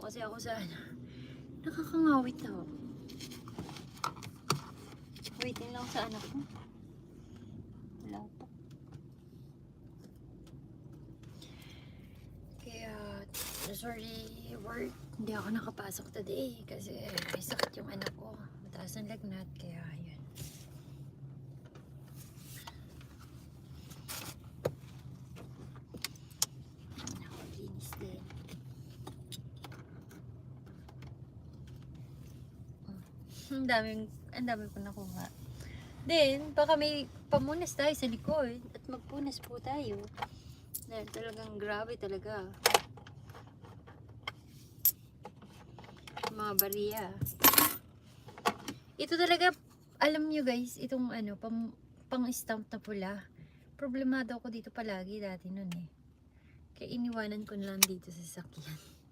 kasi ako sa ano. Nakakangawit ako. Waiting lang sa anak ko. Wala pa. Kaya, sorry work. Hindi ako nakapasok today kasi may sakit yung anak ko. Mataas ang lagnat. Kaya, yun. Nakalinis din. Ang dami ko nakuha. Then, baka may pamunas tayo sa likod at magpunas po tayo. Dahil talagang grabe talaga. Mga bariya. Ito talaga, alam nyo guys, itong ano, pang-stamp na pula. Problemado ako dito palagi dati nun eh. Kaya iniwanan ko na lang dito sa sakyan.